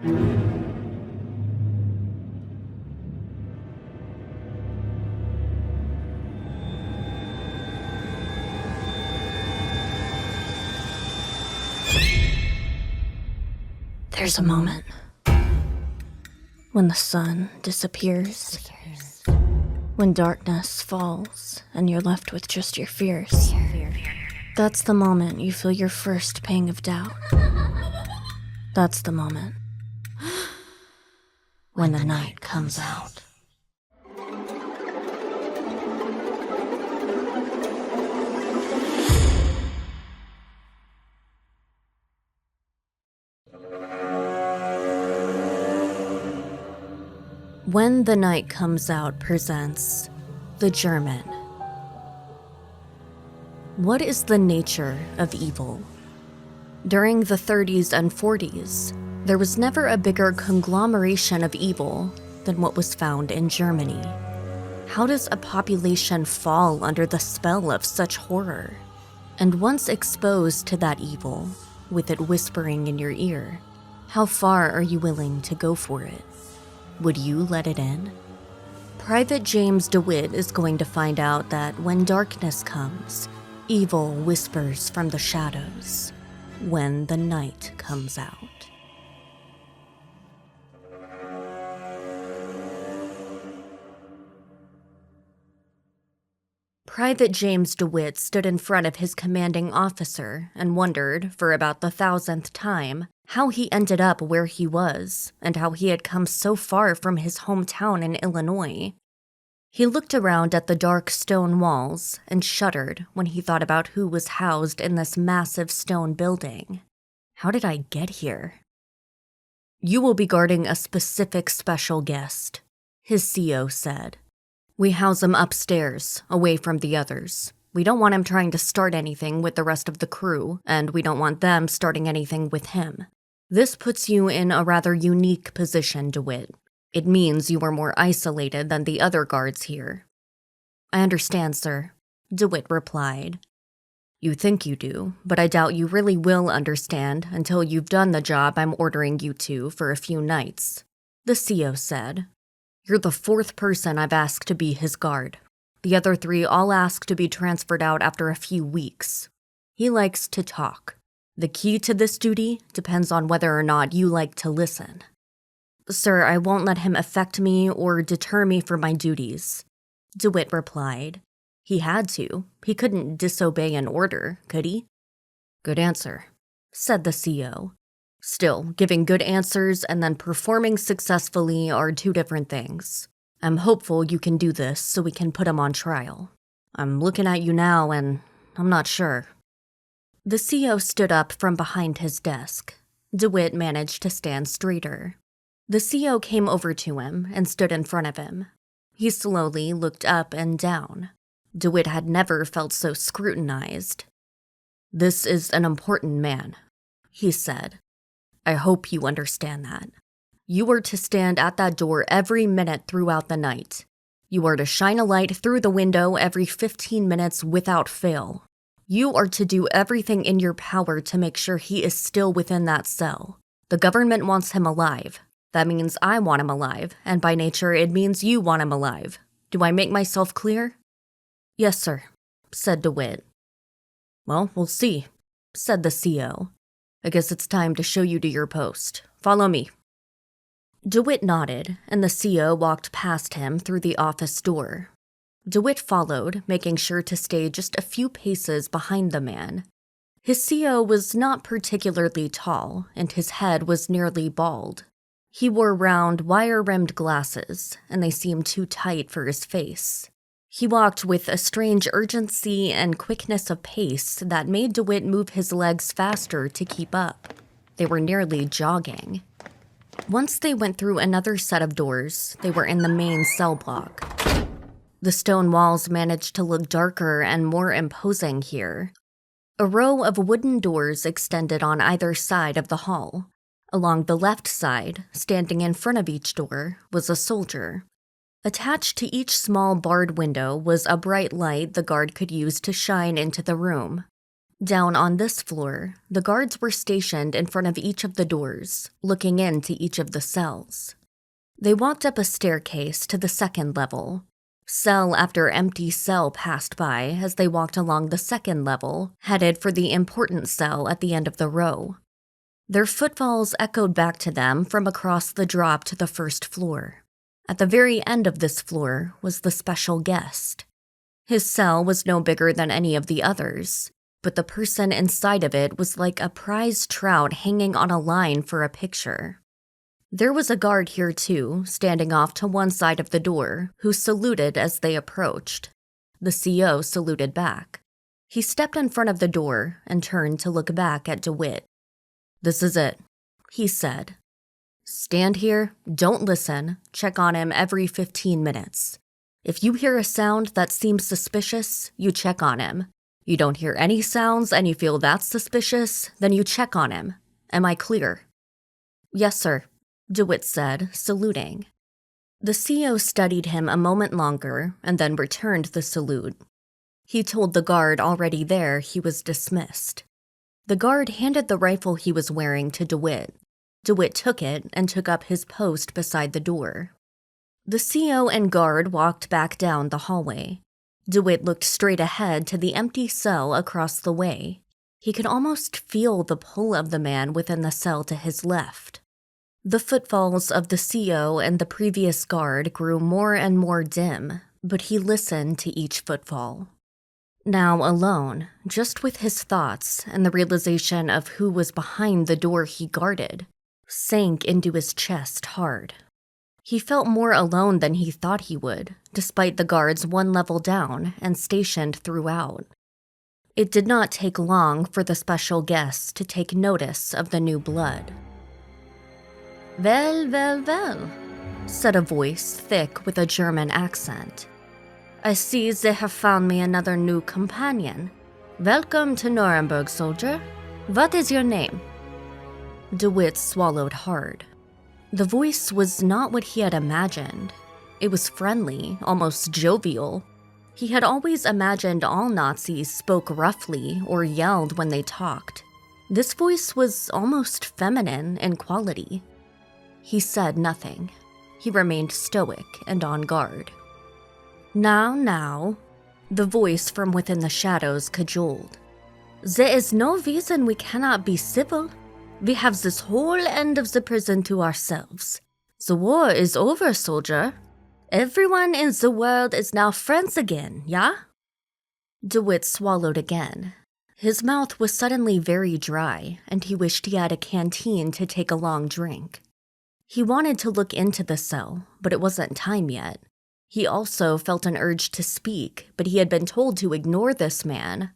There's a moment when the sun disappears, when darkness falls and you're left with just your fears. That's the moment you feel your first pang of doubt. That's the moment when the night comes out. When the Night Comes Out presents The German. What is the nature of evil? During the 30s and 40s, there was never a bigger conglomeration of evil than what was found in Germany. How does a population fall under the spell of such horror? And once exposed to that evil, with it whispering in your ear, how far are you willing to go for it? Would you let it in? Private James DeWitt is going to find out that when darkness comes, evil whispers from the shadows when the night comes out. Private James DeWitt stood in front of his commanding officer and wondered, for about the 1,000th time, how he ended up where he was and how he had come so far from his hometown in Illinois. He looked around at the dark stone walls and shuddered when he thought about who was housed in this massive stone building. How did I get here? You will be guarding a specific special guest, his CO said. We house him upstairs, away from the others. We don't want him trying to start anything with the rest of the crew, and we don't want them starting anything with him. This puts you in a rather unique position, DeWitt. It means you are more isolated than the other guards here. I understand, sir, DeWitt replied. You think you do, but I doubt you really will understand until you've done the job I'm ordering you to for a few nights, the CO said. You're the 4th person I've asked to be his guard. The other 3 all ask to be transferred out after a few weeks. He likes to talk. The key to this duty depends on whether or not you like to listen. Sir, I won't let him affect me or deter me from my duties, DeWitt replied. He had to. He couldn't disobey an order, could he? Good answer, said the CO. Still, giving good answers and then performing successfully are 2 different things. I'm hopeful you can do this so we can put him on trial. I'm looking at you now and I'm not sure. The CO stood up from behind his desk. DeWitt managed to stand straighter. The CO came over to him and stood in front of him. He slowly looked up and down. DeWitt had never felt so scrutinized. This is an important man, he said. I hope you understand that. You are to stand at that door every minute throughout the night. You are to shine a light through the window every 15 minutes without fail. You are to do everything in your power to make sure he is still within that cell. The government wants him alive. That means I want him alive, and by nature it means you want him alive. Do I make myself clear? Yes, sir, said DeWitt. Well, we'll see, said the CO. I guess it's time to show you to your post. Follow me. DeWitt nodded, and the CO walked past him through the office door. DeWitt followed, making sure to stay just a few paces behind the man. His CO was not particularly tall, and his head was nearly bald. He wore round, wire-rimmed glasses, and they seemed too tight for his face. He walked with a strange urgency and quickness of pace that made DeWitt move his legs faster to keep up. They were nearly jogging. Once they went through another set of doors, they were in the main cell block. The stone walls managed to look darker and more imposing here. A row of wooden doors extended on either side of the hall. Along the left side, standing in front of each door, was a soldier. Attached to each small barred window was a bright light the guard could use to shine into the room. Down on this floor, the guards were stationed in front of each of the doors, looking into each of the cells. They walked up a staircase to the second level. Cell after empty cell passed by as they walked along the second level, headed for the important cell at the end of the row. Their footfalls echoed back to them from across the drop to the first floor. At the very end of this floor was the special guest. His cell was no bigger than any of the others, but the person inside of it was like a prize trout hanging on a line for a picture. There was a guard here too, standing off to one side of the door, who saluted as they approached. The CO saluted back. He stepped in front of the door and turned to look back at DeWitt. "This is it," he said. "Stand here, don't listen, check on him every 15 minutes. If you hear a sound that seems suspicious, you check on him. You don't hear any sounds and you feel that's suspicious, then you check on him. Am I clear?" "Yes, sir," DeWitt said, saluting. The CO studied him a moment longer and then returned the salute. He told the guard already there he was dismissed. The guard handed the rifle he was wearing to DeWitt. DeWitt took it and took up his post beside the door. The CO and guard walked back down the hallway. DeWitt looked straight ahead to the empty cell across the way. He could almost feel the pull of the man within the cell to his left. The footfalls of the CO and the previous guard grew more and more dim, but he listened to each footfall. Now alone, just with his thoughts and the realization of who was behind the door he guarded, sank into his chest hard. He felt more alone than he thought he would, despite the guards one level down and stationed throughout. It did not take long for the special guest to take notice of the new blood. Well, said a voice thick with a German accent. "I see they have found me another new companion. Welcome to Nuremberg, soldier. What is your name?" DeWitt swallowed hard. The voice was not what he had imagined. It was friendly, almost jovial. He had always imagined all Nazis spoke roughly or yelled when they talked. This voice was almost feminine in quality. He said nothing. He remained stoic and on guard. Now, the voice from within the shadows cajoled. "There is no reason we cannot be civil. We have this whole end of the prison to ourselves. The war is over, soldier. Everyone in the world is now friends again, yeah?" DeWitt swallowed again. His mouth was suddenly very dry, and he wished he had a canteen to take a long drink. He wanted to look into the cell, but it wasn't time yet. He also felt an urge to speak, but he had been told to ignore this man.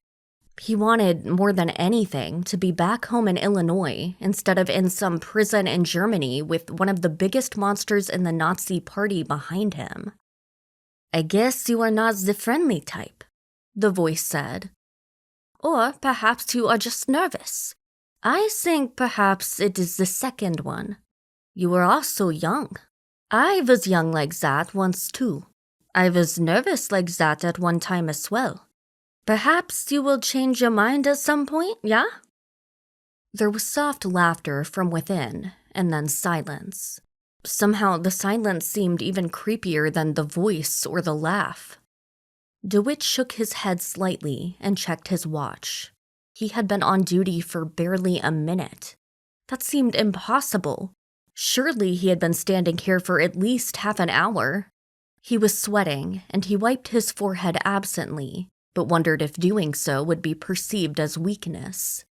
He wanted, more than anything, to be back home in Illinois instead of in some prison in Germany with one of the biggest monsters in the Nazi party behind him. "I guess you are not the friendly type," the voice said. "Or perhaps you are just nervous. I think perhaps it is the second one. You were all so young. I was young like that once too. I was nervous like that at one time as well. Perhaps you will change your mind at some point, yeah?" There was soft laughter from within, and then silence. Somehow the silence seemed even creepier than the voice or the laugh. DeWitt shook his head slightly and checked his watch. He had been on duty for barely a minute. That seemed impossible. Surely he had been standing here for at least half an hour. He was sweating, and he wiped his forehead absently, but wondered if doing so would be perceived as weakness.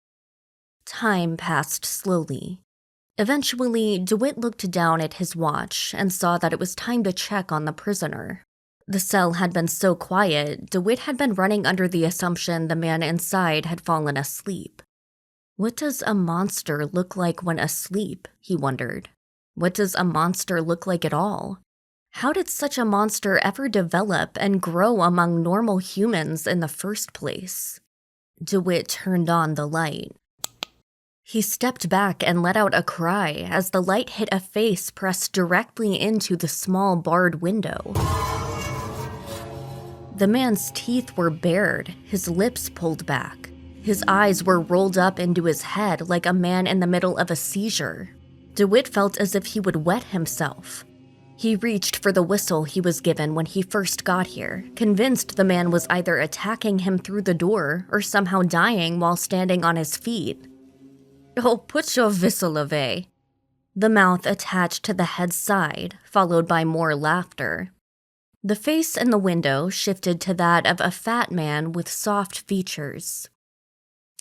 Time passed slowly. Eventually, DeWitt looked down at his watch and saw that it was time to check on the prisoner. The cell had been so quiet, DeWitt had been running under the assumption the man inside had fallen asleep. What does a monster look like when asleep, he wondered. What does a monster look like at all? How did such a monster ever develop and grow among normal humans in the first place? DeWitt turned on the light. He stepped back and let out a cry as the light hit a face pressed directly into the small barred window. The man's teeth were bared, his lips pulled back. His eyes were rolled up into his head like a man in the middle of a seizure. DeWitt felt as if he would wet himself. He reached for the whistle he was given when he first got here, convinced the man was either attacking him through the door or somehow dying while standing on his feet. "Oh, put your whistle away." The mouth attached to the head's side, followed by more laughter. The face in the window shifted to that of a fat man with soft features.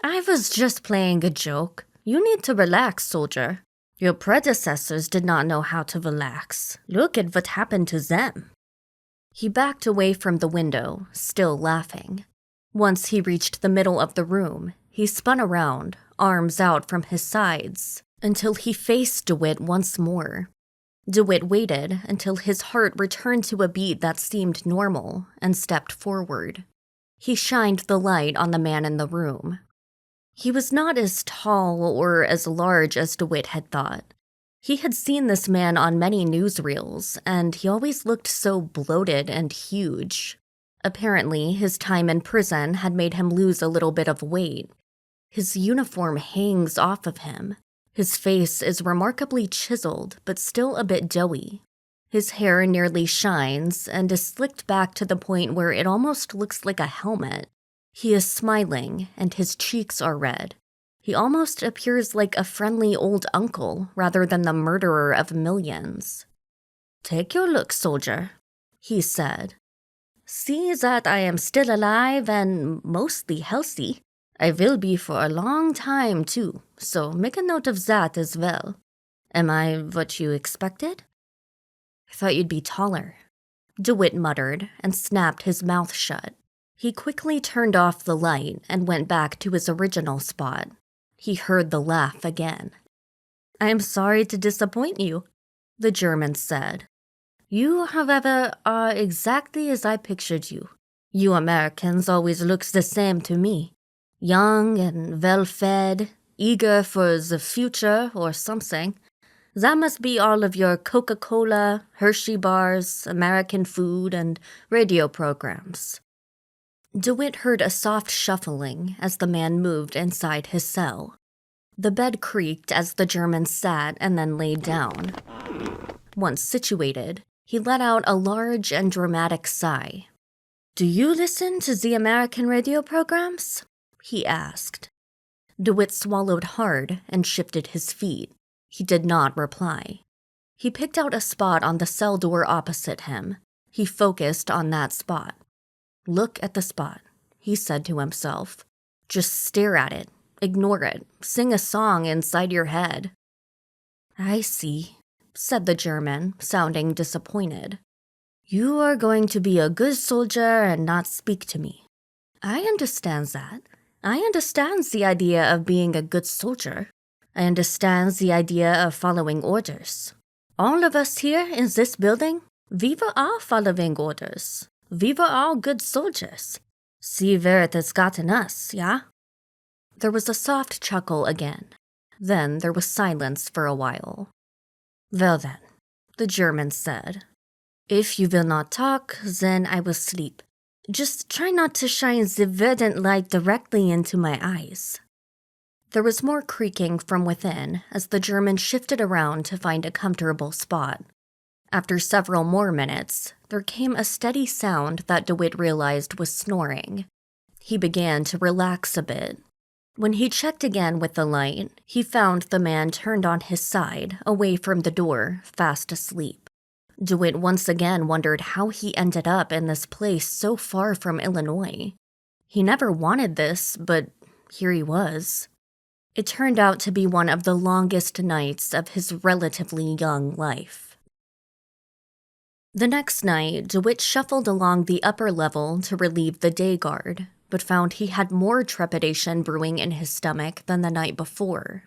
"I was just playing a joke. You need to relax, soldier. Your predecessors did not know how to relax. Look at what happened to them." He backed away from the window, still laughing. Once he reached the middle of the room, he spun around, arms out from his sides, until he faced DeWitt once more. DeWitt waited until his heart returned to a beat that seemed normal and stepped forward. He shined the light on the man in the room. He was not as tall or as large as DeWitt had thought. He had seen this man on many newsreels, and he always looked so bloated and huge. Apparently, his time in prison had made him lose a little bit of weight. His uniform hangs off of him. His face is remarkably chiseled, but still a bit doughy. His hair nearly shines and is slicked back to the point where it almost looks like a helmet. He is smiling, and his cheeks are red. He almost appears like a friendly old uncle rather than the murderer of millions. "Take your look, soldier," he said. "See that I am still alive and mostly healthy. I will be for a long time, too, so make a note of that as well. Am I what you expected?" "I thought you'd be taller," DeWitt muttered and snapped his mouth shut. He quickly turned off the light and went back to his original spot. He heard the laugh again. "I am sorry to disappoint you," the German said. "You, however, are exactly as I pictured you. You Americans always looks the same to me. Young and well-fed, eager for the future or something. That must be all of your Coca-Cola, Hershey bars, American food, and radio programs." DeWitt heard a soft shuffling as the man moved inside his cell. The bed creaked as the German sat and then laid down. Once situated, he let out a large and dramatic sigh. "Do you listen to the American radio programs?" he asked. DeWitt swallowed hard and shifted his feet. He did not reply. He picked out a spot on the cell door opposite him. He focused on that spot. "Look at the spot," he said to himself. "Just stare at it, ignore it, sing a song inside your head." "I see," said the German, sounding disappointed. "You are going to be a good soldier and not speak to me. I understand that. I understand the idea of being a good soldier. I understand the idea of following orders. All of us here in this building, we were all following orders. We were all good soldiers. See where it has gotten us, yeah?" There was a soft chuckle again. Then there was silence for a while. "Well then," the German said. "If you will not talk, then I will sleep. Just try not to shine the verdant light directly into my eyes." There was more creaking from within as the German shifted around to find a comfortable spot. After several more minutes, there came a steady sound that DeWitt realized was snoring. He began to relax a bit. When he checked again with the light, he found the man turned on his side, away from the door, fast asleep. DeWitt once again wondered how he ended up in this place so far from Illinois. He never wanted this, but here he was. It turned out to be one of the longest nights of his relatively young life. The next night, DeWitt shuffled along the upper level to relieve the day guard, but found he had more trepidation brewing in his stomach than the night before.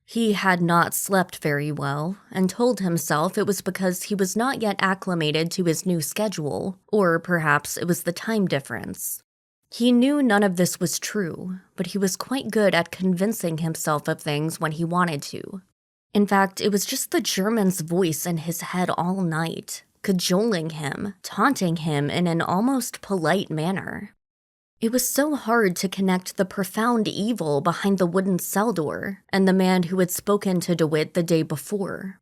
He had not slept very well, and told himself it was because he was not yet acclimated to his new schedule, or perhaps it was the time difference. He knew none of this was true, but he was quite good at convincing himself of things when he wanted to. In fact, it was just the German's voice in his head all night, cajoling him, taunting him in an almost polite manner. It was so hard to connect the profound evil behind the wooden cell door and the man who had spoken to DeWitt the day before.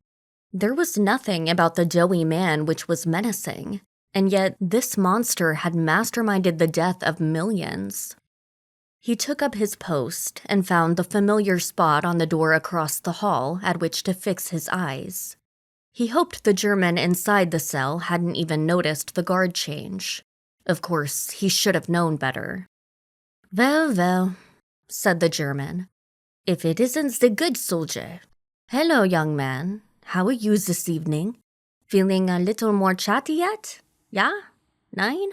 There was nothing about the doughy man which was menacing, and yet this monster had masterminded the death of millions. He took up his post and found the familiar spot on the door across the hall at which to fix his eyes. He hoped the German inside the cell hadn't even noticed the guard change. Of course, he should have known better. Well, said the German. If it isn't the good soldier. Hello, young man. How are you this evening? Feeling a little more chatty yet? Yeah? 9?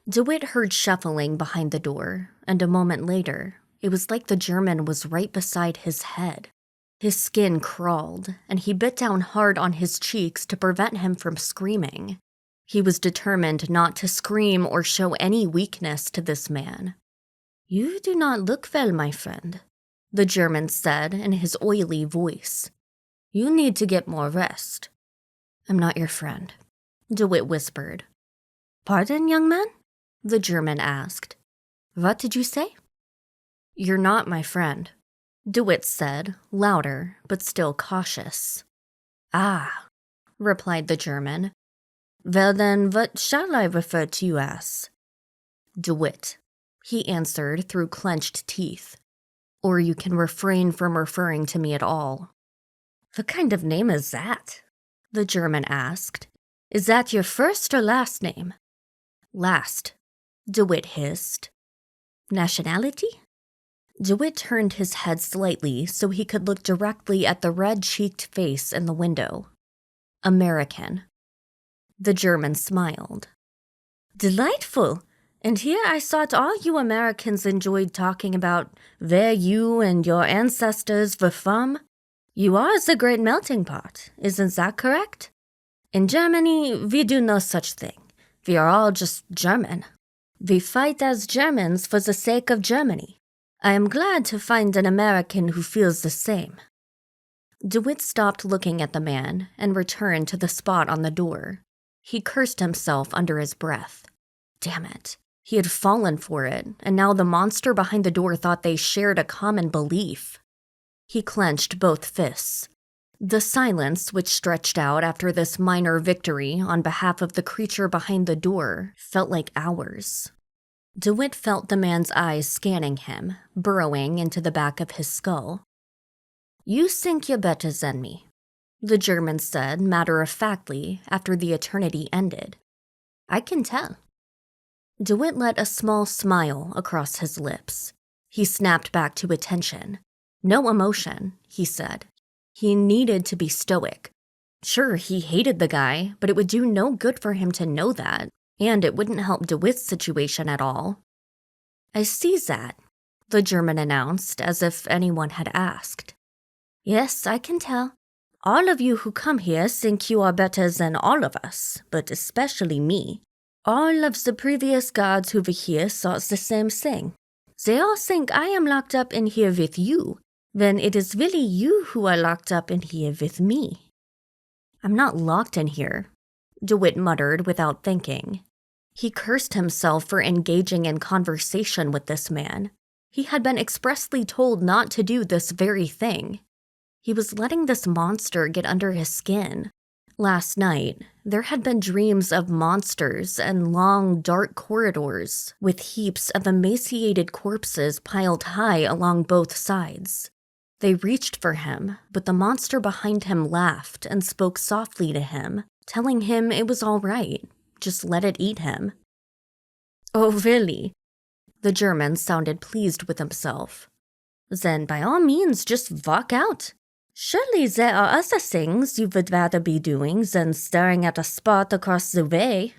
DeWitt heard shuffling behind the door, and a moment later, it was like the German was right beside his head. His skin crawled, and he bit down hard on his cheeks to prevent him from screaming. He was determined not to scream or show any weakness to this man. You do not look well, my friend, the German said in his oily voice. You need to get more rest. I'm not your friend, DeWitt whispered. Pardon, young man? The German asked. What did you say? You're not my friend, DeWitt said, louder but still cautious. Ah, replied the German. Well then, what shall I refer to you as? DeWitt, he answered through clenched teeth. Or you can refrain from referring to me at all. What kind of name is that? The German asked. Is that your first or last name? Last, DeWitt hissed. Nationality? DeWitt turned his head slightly so he could look directly at the red-cheeked face in the window. American. The German smiled. Delightful! And here I thought all you Americans enjoyed talking about where you and your ancestors were from. You are the great melting pot, isn't that correct? In Germany, we do no such thing. We are all just German. We fight as Germans for the sake of Germany. I am glad to find an American who feels the same. DeWitt stopped looking at the man and returned to the spot on the door. He cursed himself under his breath. Damn it. He had fallen for it, and now the monster behind the door thought they shared a common belief. He clenched both fists. The silence which stretched out after this minor victory on behalf of the creature behind the door felt like hours. DeWitt felt the man's eyes scanning him, burrowing into the back of his skull. You think you're better than me, the German said matter-of-factly after the eternity ended. I can tell. DeWitt let a small smile across his lips. He snapped back to attention. No emotion, he said. He needed to be stoic. Sure, he hated the guy, but it would do no good for him to know that, and it wouldn't help DeWitt's situation at all. I see that, the German announced as if anyone had asked. Yes, I can tell. All of you who come here think you are better than all of us, but especially me. All of the previous guards who were here thought the same thing. They all think I am locked up in here with you, when it is really you who are locked up in here with me. I'm not locked in here, DeWitt muttered without thinking. He cursed himself for engaging in conversation with this man. He had been expressly told not to do this very thing. He was letting this monster get under his skin. Last night, there had been dreams of monsters and long, dark corridors with heaps of emaciated corpses piled high along both sides. They reached for him, but the monster behind him laughed and spoke softly to him, telling him it was all right. Just let it eat him. Oh, really? The German sounded pleased with himself. Then by all means, just walk out. Surely there are other things you would rather be doing than staring at a spot across the way.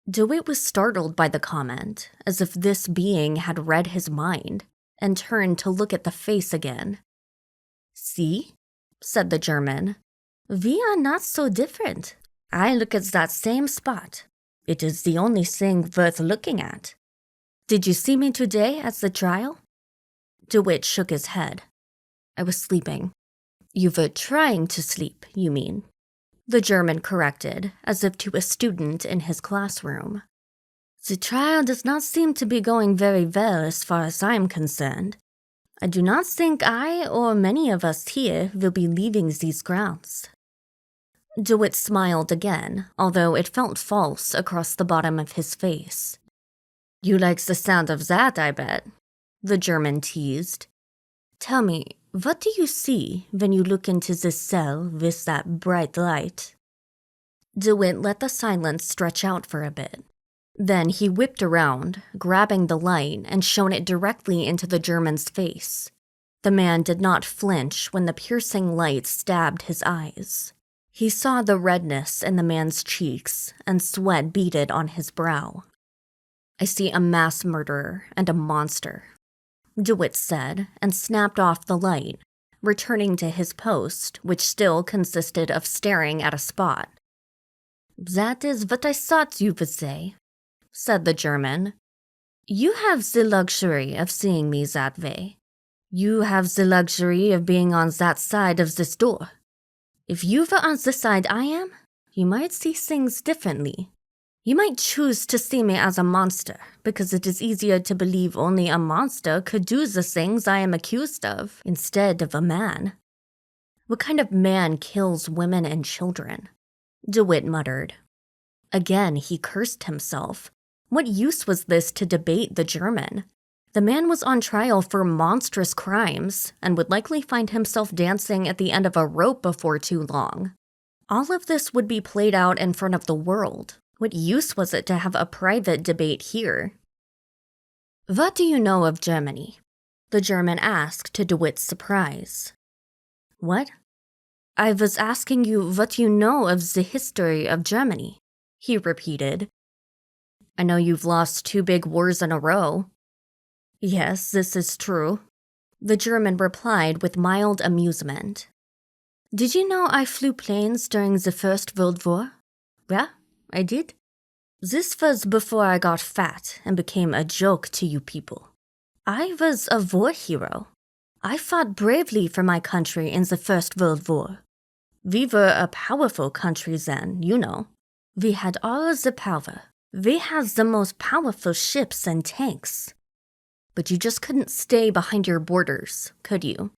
DeWitt was startled by the comment, as if this being had read his mind, and turned to look at the face again. See, said the German, we are not so different. I look at that same spot. It is the only thing worth looking at. Did you see me today at the trial? DeWitt shook his head. I was sleeping. You were trying to sleep, you mean? The German corrected, as if to a student in his classroom. The trial does not seem to be going very well as far as I'm concerned. I do not think I or many of us here will be leaving these grounds. DeWitt smiled again, although it felt false across the bottom of his face. You like the sound of that, I bet, the German teased. Tell me, what do you see when you look into this cell with that bright light? DeWitt let the silence stretch out for a bit. Then he whipped around, grabbing the light and shone it directly into the German's face. The man did not flinch when the piercing light stabbed his eyes. He saw the redness in the man's cheeks, and sweat beaded on his brow. I see a mass murderer and a monster, DeWitt said, and snapped off the light, returning to his post, which still consisted of staring at a spot. That is what I thought you would say, said the German. You have the luxury of seeing me that way. You have the luxury of being on that side of this door. If you were on the side I am, you might see things differently. You might choose to see me as a monster, because it is easier to believe only a monster could do the things I am accused of, instead of a man. What kind of man kills women and children? DeWitt muttered. Again, he cursed himself. What use was this to debate the German? The man was on trial for monstrous crimes and would likely find himself dancing at the end of a rope before too long. All of this would be played out in front of the world. What use was it to have a private debate here? What do you know of Germany? The German asked to DeWitt's surprise. What? I was asking you what you know of the history of Germany, he repeated. I know you've lost 2 big wars in a row. Yes, this is true, the German replied with mild amusement. Did you know I flew planes during the First World War? Yeah, I did. This was before I got fat and became a joke to you people. I was a war hero. I fought bravely for my country in the First World War. We were a powerful country then, you know. We had all the power. We had the most powerful ships and tanks. But you just couldn't stay behind your borders, could you?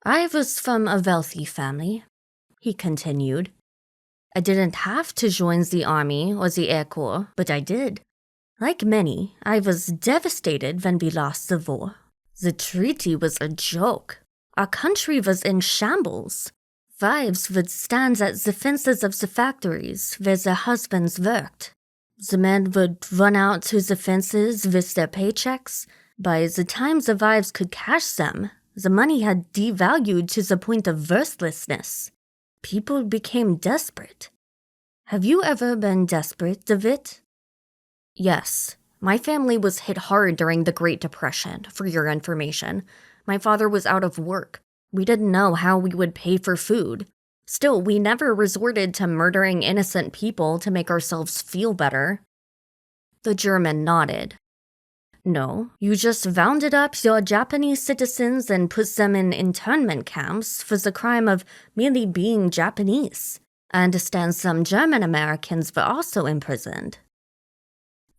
I was from a wealthy family, he continued. I didn't have to join the army or the Air Corps, but I did. Like many, I was devastated when we lost the war. The treaty was a joke. Our country was in shambles. Wives would stand at the fences of the factories where their husbands worked. The men would run out to the fences with their paychecks. By the time the wives could cash them, the money had devalued to the point of worthlessness. People became desperate. Have you ever been desperate, DeWitt? Yes. My family was hit hard during the Great Depression, for your information. My father was out of work. We didn't know how we would pay for food. Still, we never resorted to murdering innocent people to make ourselves feel better. The German nodded. No, you just rounded up your Japanese citizens and put them in internment camps for the crime of merely being Japanese. I understand some German Americans were also imprisoned.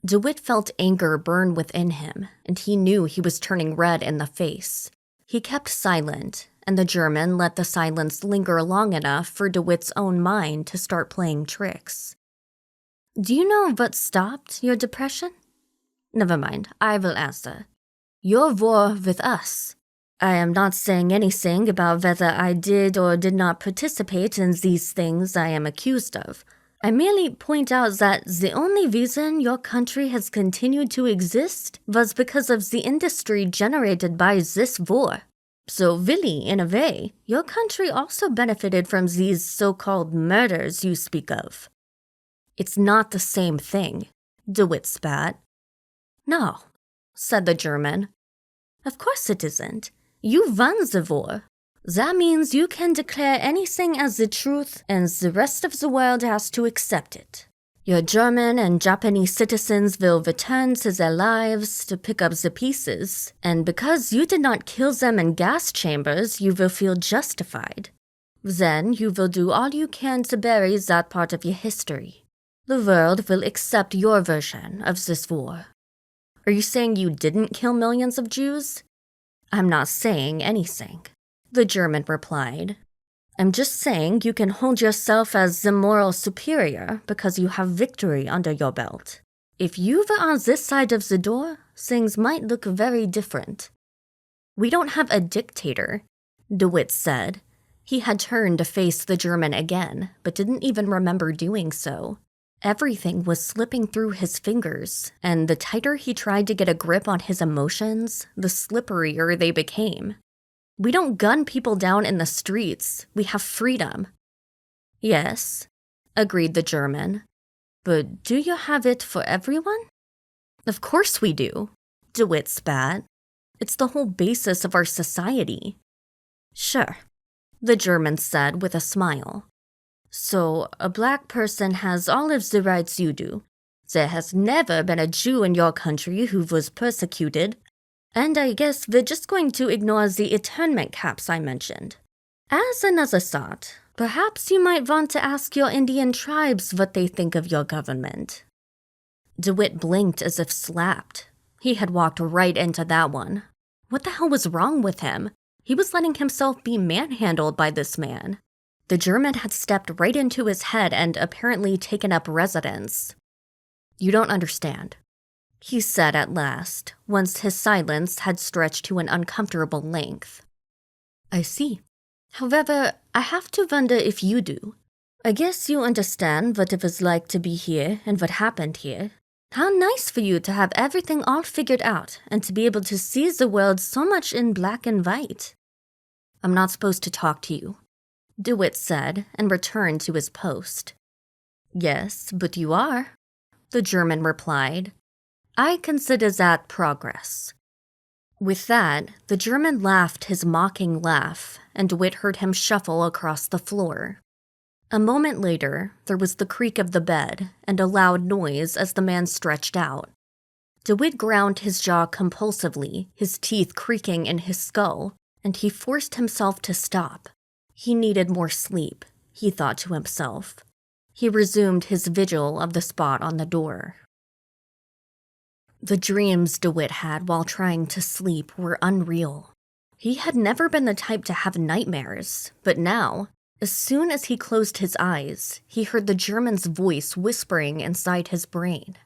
DeWitt felt anger burn within him, and he knew he was turning red in the face. He kept silent, and the German let the silence linger long enough for DeWitt's own mind to start playing tricks. Do you know what stopped your depression? Never mind, I will answer. Your war with us. I am not saying anything about whether I did or did not participate in these things I am accused of. I merely point out that the only reason your country has continued to exist was because of the industry generated by this war. So really, in a way, your country also benefited from these so-called murders you speak of. It's not the same thing, DeWitt spat. No, said the German. Of course it isn't. You won the war. That means you can declare anything as the truth, and the rest of the world has to accept it. Your German and Japanese citizens will return to their lives to pick up the pieces, and because you did not kill them in gas chambers, you will feel justified. Then you will do all you can to bury that part of your history. The world will accept your version of this war. Are you saying you didn't kill millions of Jews? I'm not saying anything, the German replied. I'm just saying you can hold yourself as the moral superior because you have victory under your belt. If you were on this side of the door, things might look very different. We don't have a dictator, DeWitt said. He had turned to face the German again, but didn't even remember doing so. Everything was slipping through his fingers, and the tighter he tried to get a grip on his emotions, the slipperier they became. We don't gun people down in the streets. We have freedom. Yes, agreed the German. But do you have it for everyone? Of course we do, DeWitt spat. It's the whole basis of our society. Sure, the German said with a smile. So, a black person has all of the rights you do. There has never been a Jew in your country who was persecuted. And I guess we're just going to ignore the internment caps I mentioned. As another thought, perhaps you might want to ask your Indian tribes what they think of your government. DeWitt blinked as if slapped. He had walked right into that one. What the hell was wrong with him? He was letting himself be manhandled by this man. The German had stepped right into his head and apparently taken up residence. You don't understand, he said at last, once his silence had stretched to an uncomfortable length. I see. However, I have to wonder if you do. I guess you understand what it was like to be here and what happened here. How nice for you to have everything all figured out and to be able to see the world so much in black and white. I'm not supposed to talk to you, DeWitt said and returned to his post. Yes, but you are, the German replied. I consider that progress. With that, the German laughed his mocking laugh, and DeWitt heard him shuffle across the floor. A moment later, there was the creak of the bed and a loud noise as the man stretched out. DeWitt ground his jaw compulsively, his teeth creaking in his skull, and he forced himself to stop. He needed more sleep, he thought to himself. He resumed his vigil of the spot on the door. The dreams DeWitt had while trying to sleep were unreal. He had never been the type to have nightmares, but now, as soon as he closed his eyes, he heard the German's voice whispering inside his brain.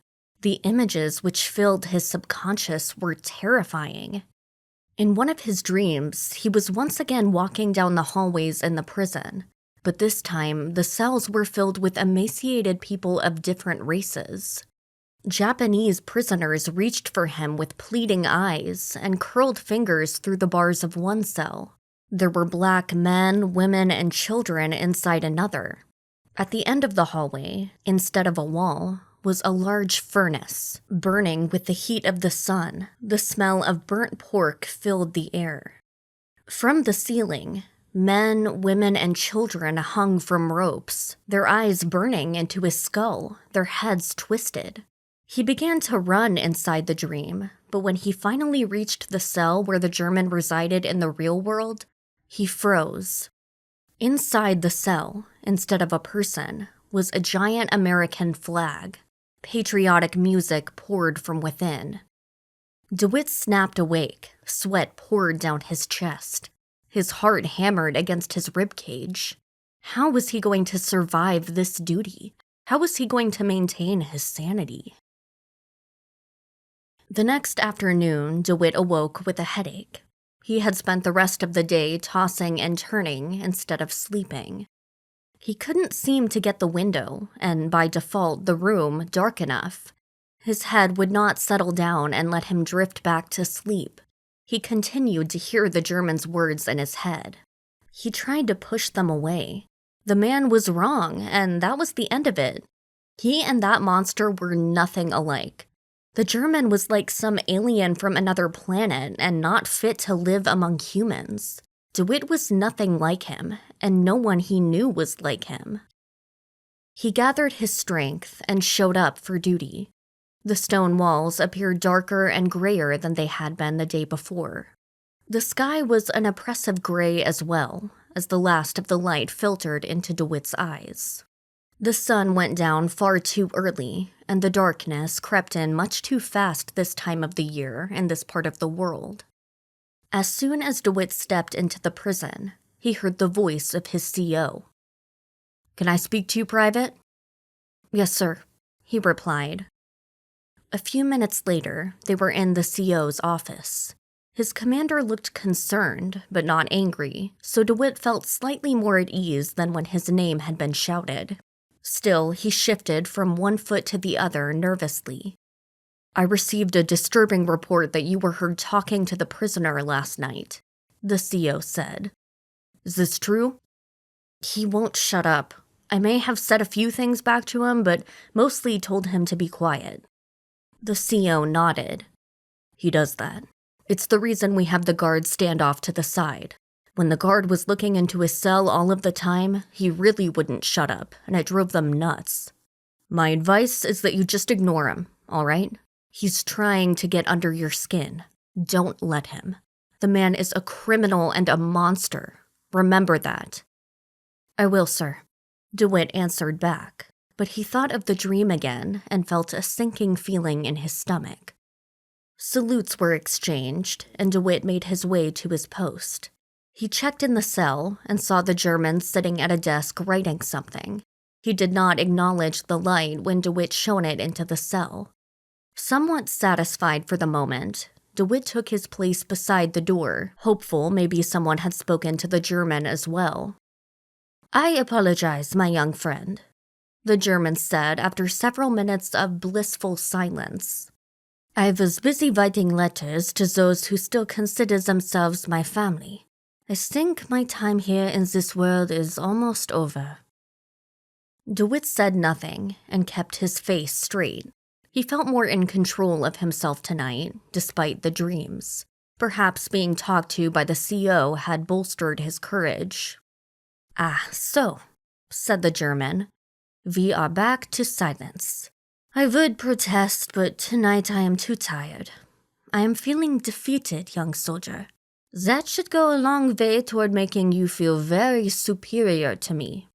The images which filled his subconscious were terrifying. In one of his dreams, he was once again walking down the hallways in the prison, but this time the cells were filled with emaciated people of different races. Japanese prisoners reached for him with pleading eyes and curled fingers through the bars of one cell. There were black men, women, and children inside another. At the end of the hallway, instead of a wall, was a large furnace, burning with the heat of the sun. The smell of burnt pork filled the air. From the ceiling, men, women, and children hung from ropes, their eyes burning into his skull, their heads twisted. He began to run inside the dream, but when he finally reached the cell where the German resided in the real world, he froze. Inside the cell, instead of a person, was a giant American flag. Patriotic music poured from within. DeWitt snapped awake, sweat poured down his chest. His heart hammered against his ribcage. How was he going to survive this duty? How was he going to maintain his sanity? The next afternoon, DeWitt awoke with a headache. He had spent the rest of the day tossing and turning instead of sleeping. He couldn't seem to get the window, and by default the room, dark enough. His head would not settle down and let him drift back to sleep. He continued to hear the German's words in his head. He tried to push them away. The man was wrong, and that was the end of it. He and that monster were nothing alike. The German was like some alien from another planet and not fit to live among humans. DeWitt was nothing like him, and no one he knew was like him. He gathered his strength and showed up for duty. The stone walls appeared darker and grayer than they had been the day before. The sky was an oppressive gray as well, as the last of the light filtered into DeWitt's eyes. The sun went down far too early, and the darkness crept in much too fast this time of the year in this part of the world. As soon as DeWitt stepped into the prison, he heard the voice of his CO. "Can I speak to you, Private?" "Yes, sir," he replied. A few minutes later, they were in the CO's office. His commander looked concerned, but not angry, so DeWitt felt slightly more at ease than when his name had been shouted. Still, he shifted from one foot to the other nervously. "I received a disturbing report that you were heard talking to the prisoner last night," the CO said. "Is this true?" "He won't shut up. I may have said a few things back to him, but mostly told him to be quiet." The CO nodded. "He does that. It's the reason we have the guard stand off to the side. When the guard was looking into his cell all of the time, he really wouldn't shut up, and it drove them nuts. My advice is that you just ignore him, all right? He's trying to get under your skin. Don't let him. The man is a criminal and a monster. Remember that." "I will, sir," DeWitt answered back, but he thought of the dream again and felt a sinking feeling in his stomach. Salutes were exchanged, and DeWitt made his way to his post. He checked in the cell and saw the German sitting at a desk writing something. He did not acknowledge the light when DeWitt shone it into the cell. Somewhat satisfied for the moment, DeWitt took his place beside the door, hopeful maybe someone had spoken to the German as well. "I apologize, my young friend," the German said after several minutes of blissful silence. "I was busy writing letters to those who still consider themselves my family. I think my time here in this world is almost over." DeWitt said nothing and kept his face straight. He felt more in control of himself tonight, despite the dreams. Perhaps being talked to by the CO had bolstered his courage. "Ah, so," said the German. "We are back to silence. I would protest, but tonight I am too tired. I am feeling defeated, young soldier. That should go a long way toward making you feel very superior to me."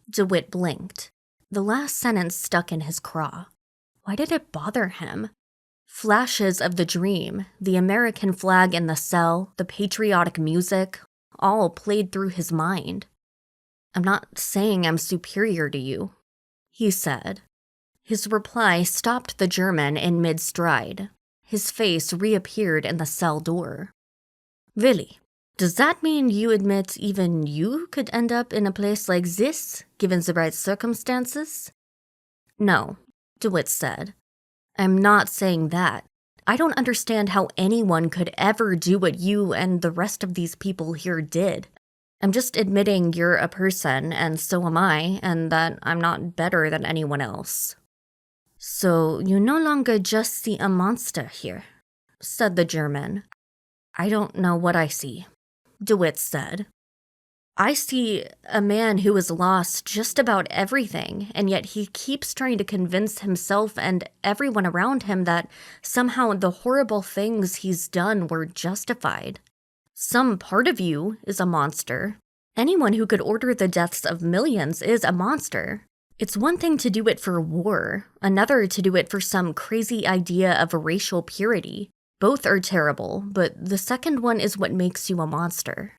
DeWitt blinked. The last sentence stuck in his craw. Why did it bother him? Flashes of the dream, the American flag in the cell, the patriotic music, all played through his mind. "I'm not saying I'm superior to you," he said. His reply stopped the German in mid-stride. His face reappeared in the cell door. "Really? Does that mean you admit even you could end up in a place like this, given the right circumstances?" "No," DeWitt said. "I'm not saying that. I don't understand how anyone could ever do what you and the rest of these people here did. I'm just admitting you're a person, and so am I, and that I'm not better than anyone else." "So you no longer just see a monster here," said the German. "I don't know what I see," DeWitt said. "I see a man who has lost just about everything, and yet he keeps trying to convince himself and everyone around him that somehow the horrible things he's done were justified. Some part of you is a monster. Anyone who could order the deaths of millions is a monster. It's one thing to do it for war, another to do it for some crazy idea of racial purity. Both are terrible, but the second one is what makes you a monster.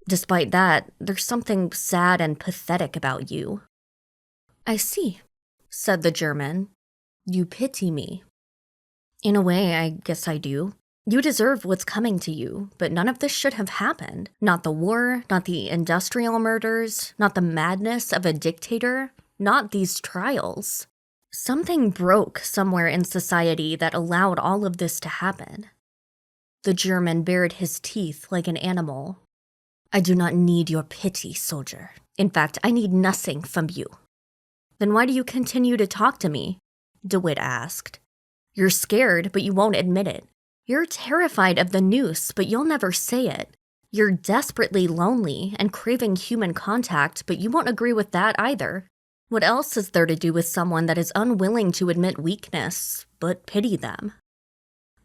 Despite that, there's something sad and pathetic about you." "I see," said the German. "You pity me." "In a way, I guess I do. You deserve what's coming to you, but none of this should have happened. Not the war, not the industrial murders, not the madness of a dictator, not these trials. Something broke somewhere in society that allowed all of this to happen." The German bared his teeth like an animal. "I do not need your pity, soldier. In fact, I need nothing from you." "Then why do you continue to talk to me?" DeWitt asked. "You're scared, but you won't admit it. You're terrified of the noose, but you'll never say it. You're desperately lonely and craving human contact, but you won't agree with that either. What else is there to do with someone that is unwilling to admit weakness, but pity them?"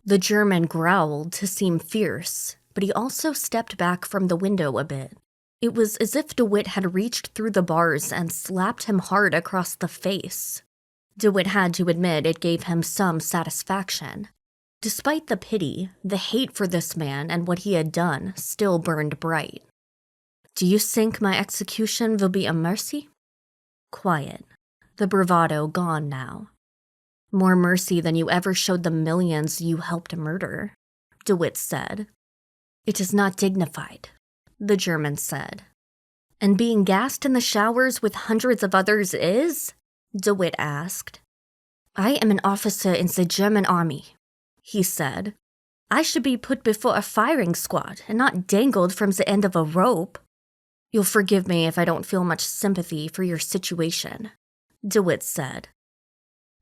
The German growled to seem fierce, but he also stepped back from the window a bit. It was as if DeWitt had reached through the bars and slapped him hard across the face. DeWitt had to admit it gave him some satisfaction. Despite the pity, the hate for this man and what he had done still burned bright. "Do you think my execution will be a mercy?" Quiet. The bravado gone now. "More mercy than you ever showed the millions you helped murder," DeWitt said. "It is not dignified," the German said. "And being gassed in the showers with hundreds of others is?" DeWitt asked. "I am an officer in the German army," he said. "I should be put before a firing squad and not dangled from the end of a rope." "You'll forgive me if I don't feel much sympathy for your situation," DeWitt said.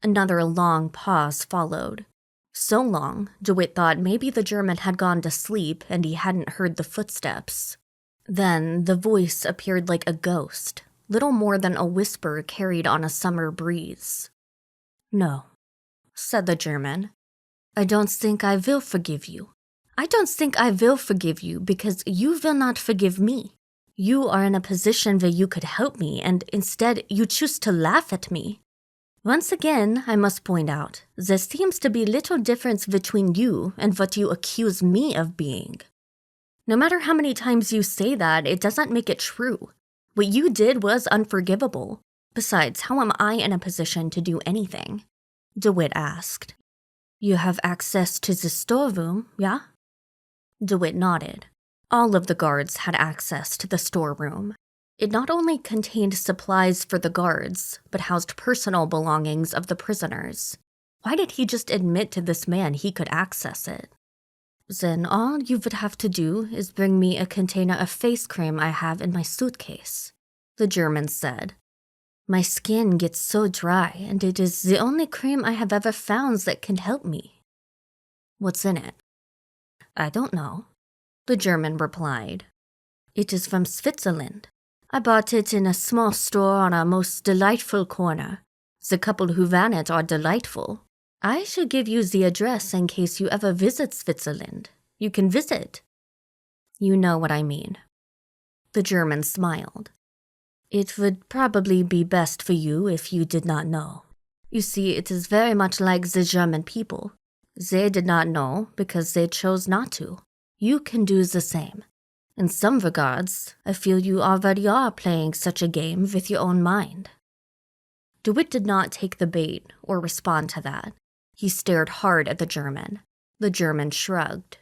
Another long pause followed. So long, DeWitt thought maybe the German had gone to sleep and he hadn't heard the footsteps. Then the voice appeared like a ghost, little more than a whisper carried on a summer breeze. "No," said the German. "I don't think I will forgive you. I don't think I will forgive you because you will not forgive me. You are in a position where you could help me, and instead you choose to laugh at me. Once again, I must point out, there seems to be little difference between you and what you accuse me of being. No matter how many times you say that, it doesn't make it true. What you did was unforgivable. Besides, how am I in a position to do anything?" DeWitt asked. "You have access to the storeroom, yeah?" DeWitt nodded. All of the guards had access to the storeroom. It not only contained supplies for the guards, but housed personal belongings of the prisoners. Why did he just admit to this man he could access it? "Then all you would have to do is bring me a container of face cream I have in my suitcase," the German said. "My skin gets so dry, and it is the only cream I have ever found that can help me." "What's in it?" "I don't know," the German replied. "It is from Switzerland. I bought it in a small store on a most delightful corner. The couple who ran it are delightful. I should give you the address in case you ever visit Switzerland. You can visit." "You know what I mean." The German smiled. "It would probably be best for you if you did not know. You see, it is very much like the German people. They did not know because they chose not to. You can do the same. In some regards, I feel you already are playing such a game with your own mind." DeWitt did not take the bait or respond to that. He stared hard at the German. The German shrugged.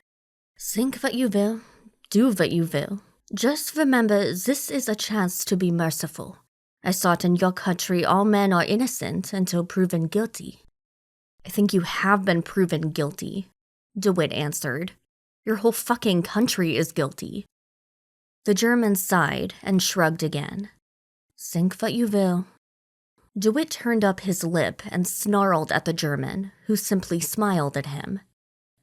"Think what you will. Do what you will. Just remember, this is a chance to be merciful. I thought in your country all men are innocent until proven guilty." "I think you have been proven guilty," DeWitt answered. "Your whole fucking country is guilty." The German sighed and shrugged again. "Think what you will." DeWitt turned up his lip and snarled at the German, who simply smiled at him.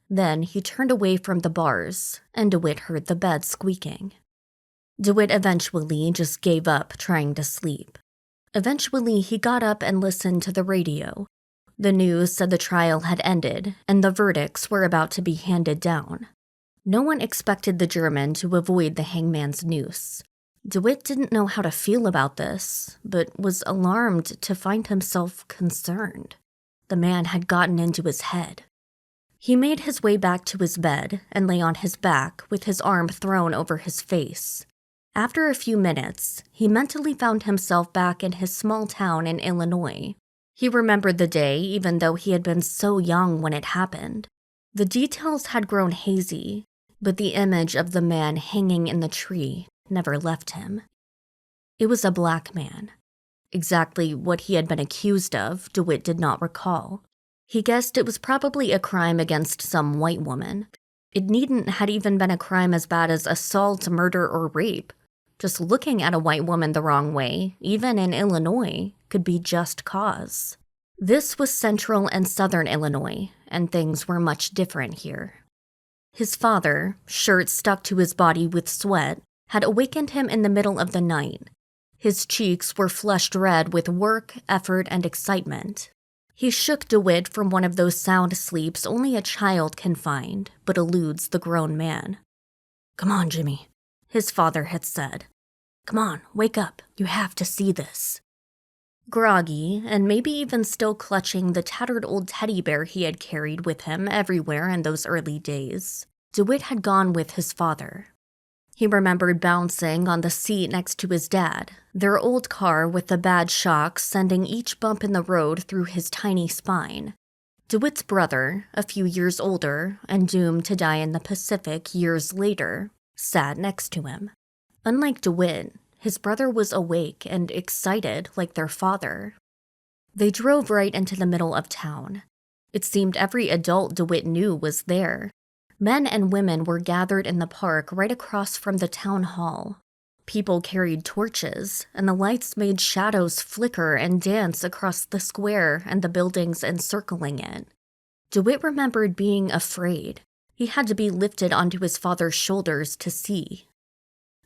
Then he turned away from the bars, and DeWitt heard the bed squeaking. DeWitt eventually just gave up trying to sleep. Eventually, he got up and listened to the radio. The news said the trial had ended, and the verdicts were about to be handed down. No one expected the German to avoid the hangman's noose. DeWitt didn't know how to feel about this, but was alarmed to find himself concerned. The man had gotten into his head. He made his way back to his bed and lay on his back with his arm thrown over his face. After a few minutes, he mentally found himself back in his small town in Illinois. He remembered the day even though he had been so young when it happened. The details had grown hazy, but the image of the man hanging in the tree never left him. It was a black man. Exactly what he had been accused of, DeWitt did not recall. He guessed it was probably a crime against some white woman. It needn't had even been a crime as bad as assault, murder, or rape. Just looking at a white woman the wrong way, even in Illinois, could be just cause. This was central and southern Illinois, and things were much different here. His father, shirt stuck to his body with sweat, had awakened him in the middle of the night. His cheeks were flushed red with work, effort, and excitement. He shook DeWitt from one of those sound sleeps only a child can find, but eludes the grown man. "Come on, Jimmy," his father had said. Come on, wake up. You have to see this. Groggy, and maybe even still clutching the tattered old teddy bear he had carried with him everywhere in those early days, DeWitt had gone with his father. He remembered bouncing on the seat next to his dad, their old car with the bad shocks sending each bump in the road through his tiny spine. DeWitt's brother, a few years older and doomed to die in the Pacific years later, sat next to him. Unlike DeWitt, his brother was awake and excited like their father. They drove right into the middle of town. It seemed every adult DeWitt knew was there. Men and women were gathered in the park right across from the town hall. People carried torches, and the lights made shadows flicker and dance across the square and the buildings encircling it. DeWitt remembered being afraid. He had to be lifted onto his father's shoulders to see.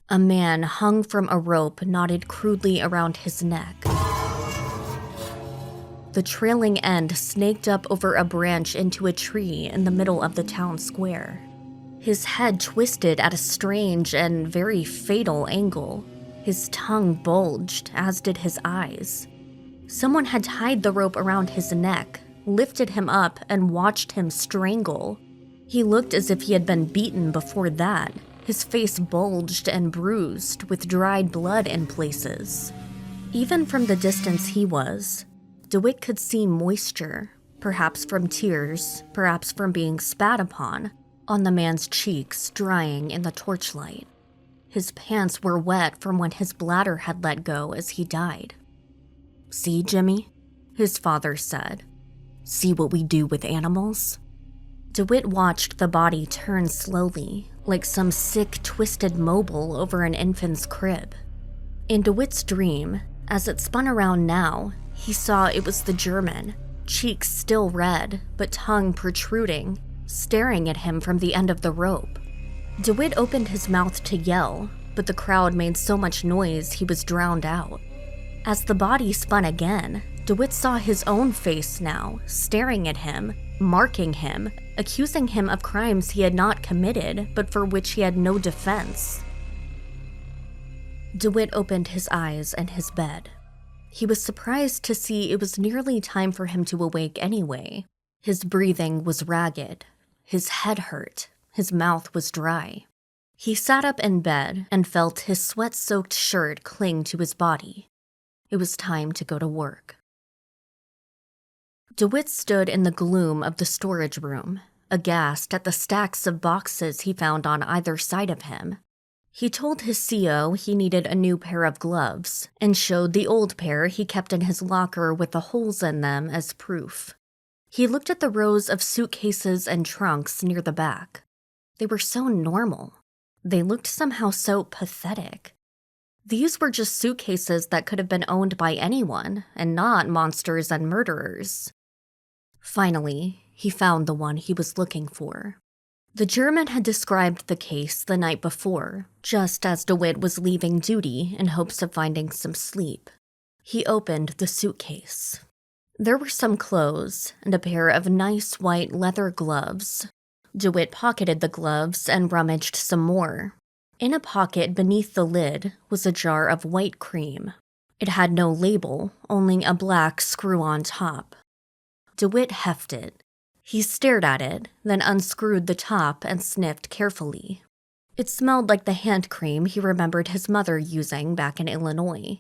A man hung from a rope knotted crudely around his neck. The trailing end snaked up over a branch into a tree in the middle of the town square. His head twisted at a strange and very fatal angle. His tongue bulged, as did his eyes. Someone had tied the rope around his neck, lifted him up, and watched him strangle. He looked as if he had been beaten before that. His face bulged and bruised, with dried blood in places. Even from the distance he was, DeWitt could see moisture, perhaps from tears, perhaps from being spat upon, on the man's cheeks drying in the torchlight. His pants were wet from when his bladder had let go as he died. "See, Jimmy?" his father said. "See what we do with animals?" DeWitt watched the body turn slowly, like some sick, twisted mobile over an infant's crib. In DeWitt's dream, as it spun around now, he saw it was the German, cheeks still red, but tongue protruding, staring at him from the end of the rope. DeWitt opened his mouth to yell, but the crowd made so much noise he was drowned out. As the body spun again, DeWitt saw his own face now, staring at him, marking him, accusing him of crimes he had not committed, but for which he had no defense. DeWitt opened his eyes in his bed. He was surprised to see it was nearly time for him to awake anyway. His breathing was ragged. His head hurt. His mouth was dry. He sat up in bed and felt his sweat-soaked shirt cling to his body. It was time to go to work. DeWitt stood in the gloom of the storage room, aghast at the stacks of boxes he found on either side of him. He told his CO he needed a new pair of gloves, and showed the old pair he kept in his locker with the holes in them as proof. He looked at the rows of suitcases and trunks near the back. They were so normal. They looked somehow so pathetic. These were just suitcases that could have been owned by anyone, and not monsters and murderers. Finally, he found the one he was looking for. The German had described the case the night before, just as DeWitt was leaving duty in hopes of finding some sleep. He opened the suitcase. There were some clothes and a pair of nice white leather gloves. DeWitt pocketed the gloves and rummaged some more. In a pocket beneath the lid was a jar of white cream. It had no label, only a black screw-on top. DeWitt hefted. He stared at it, then unscrewed the top and sniffed carefully. It smelled like the hand cream he remembered his mother using back in Illinois.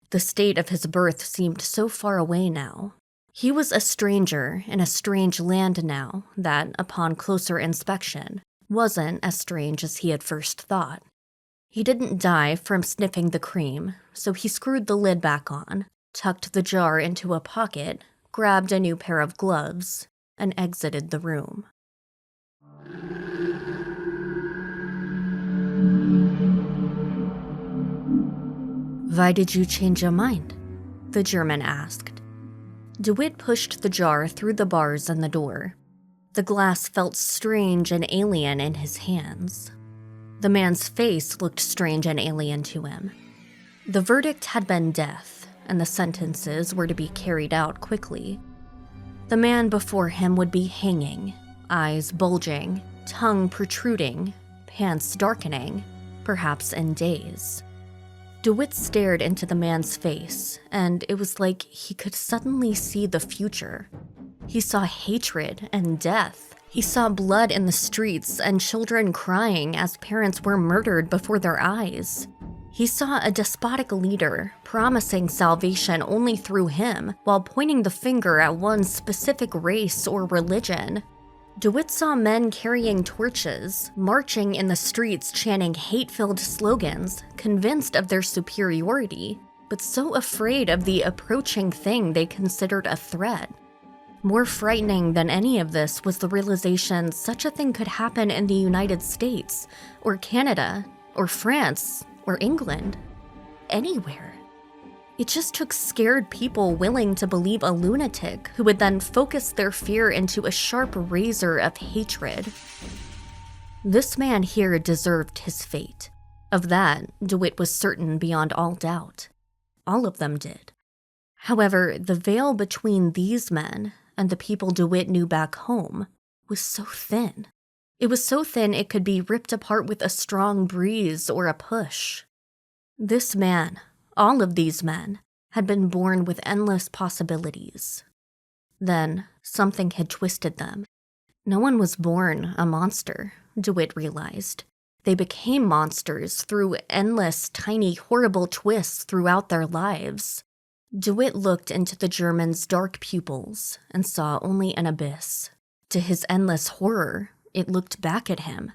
The state of his birth seemed so far away now. He was a stranger in a strange land now that, upon closer inspection, wasn't as strange as he had first thought. He didn't die from sniffing the cream, so he screwed the lid back on, tucked the jar into a pocket, grabbed a new pair of gloves, and exited the room. "Why did you change your mind?" the German asked. DeWitt pushed the jar through the bars in the door. The glass felt strange and alien in his hands. The man's face looked strange and alien to him. The verdict had been death, and the sentences were to be carried out quickly. The man before him would be hanging, eyes bulging, tongue protruding, pants darkening, perhaps in days. DeWitt stared into the man's face, and it was like he could suddenly see the future. He saw hatred and death. He saw blood in the streets and children crying as parents were murdered before their eyes. He saw a despotic leader promising salvation only through him while pointing the finger at one specific race or religion. DeWitt saw men carrying torches, marching in the streets chanting hate-filled slogans, convinced of their superiority, but so afraid of the approaching thing they considered a threat. More frightening than any of this was the realization such a thing could happen in the United States, or Canada, or France, or England. Anywhere. It just took scared people willing to believe a lunatic who would then focus their fear into a sharp razor of hatred. This man here deserved his fate. Of that, DeWitt was certain beyond all doubt. All of them did. However, the veil between these men and the people DeWitt knew back home was so thin. It was so thin it could be ripped apart with a strong breeze or a push. This man, all of these men, had been born with endless possibilities. Then, something had twisted them. No one was born a monster, DeWitt realized. They became monsters through endless, tiny, horrible twists throughout their lives. DeWitt looked into the German's dark pupils and saw only an abyss. To his endless horror, it looked back at him.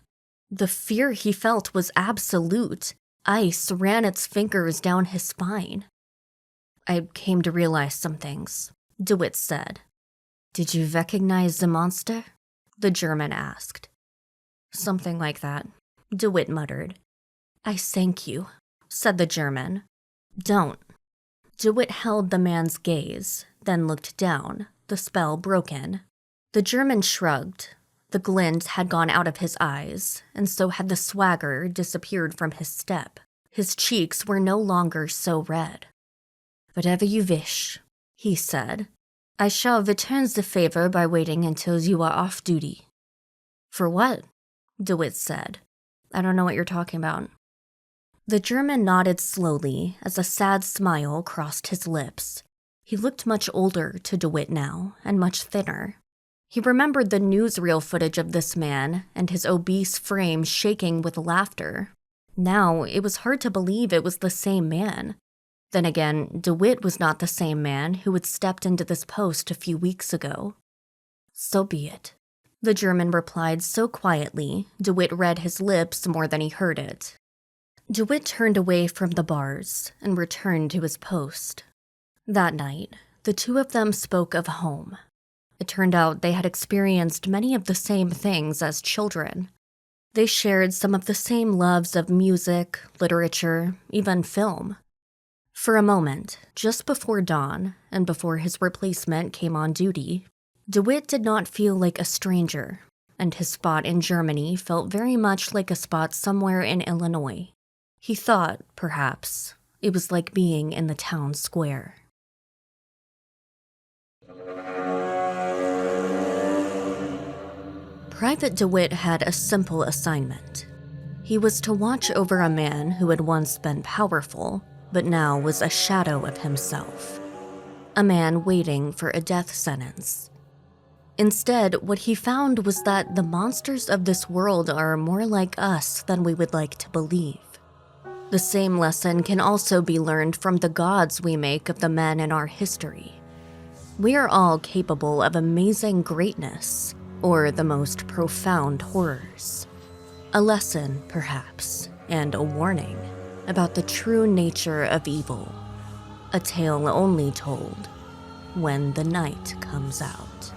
The fear he felt was absolute. Ice ran its fingers down his spine. "I came to realize some things," DeWitt said. "Did you recognize the monster?" the German asked. "Something like that," DeWitt muttered. "I thank you," said the German. "Don't." DeWitt held the man's gaze, then looked down, the spell broken. The German shrugged. The glint had gone out of his eyes, and so had the swagger disappeared from his step. His cheeks were no longer so red. "Whatever you wish," he said. "I shall return the favor by waiting until you are off duty." "For what?" DeWitt said. "I don't know what you're talking about." The German nodded slowly as a sad smile crossed his lips. He looked much older to DeWitt now, and much thinner. He remembered the newsreel footage of this man and his obese frame shaking with laughter. Now, it was hard to believe it was the same man. Then again, DeWitt was not the same man who had stepped into this post a few weeks ago. "So be it," the German replied so quietly, DeWitt read his lips more than he heard it. DeWitt turned away from the bars and returned to his post. That night, the two of them spoke of home. It turned out they had experienced many of the same things as children. They shared some of the same loves of music, literature, even film. For a moment, just before dawn, and before his replacement came on duty, DeWitt did not feel like a stranger, and his spot in Germany felt very much like a spot somewhere in Illinois. He thought, perhaps, it was like being in the town square. Private DeWitt had a simple assignment. He was to watch over a man who had once been powerful, but now was a shadow of himself. A man waiting for a death sentence. Instead, what he found was that the monsters of this world are more like us than we would like to believe. The same lesson can also be learned from the gods we make of the men in our history. We are all capable of amazing greatness, or the most profound horrors. A lesson, perhaps, and a warning about the true nature of evil. A tale only told when the night comes out.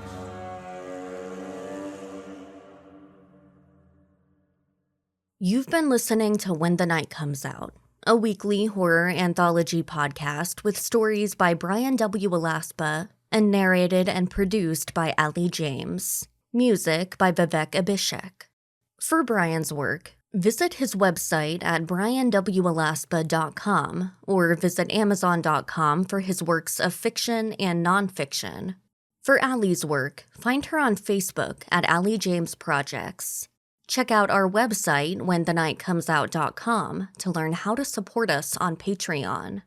You've been listening to When the Night Comes Out, a weekly horror anthology podcast with stories by Bryan W. Alaspa and narrated and produced by Allie James. Music by Vivek Abhishek. For Bryan's work, visit his website at bryanwalaspa.com or visit amazon.com for his works of fiction and nonfiction. For Allie's work, find her on Facebook at Allie James Projects. Check out our website, whenthenightcomesout.com, to learn how to support us on Patreon.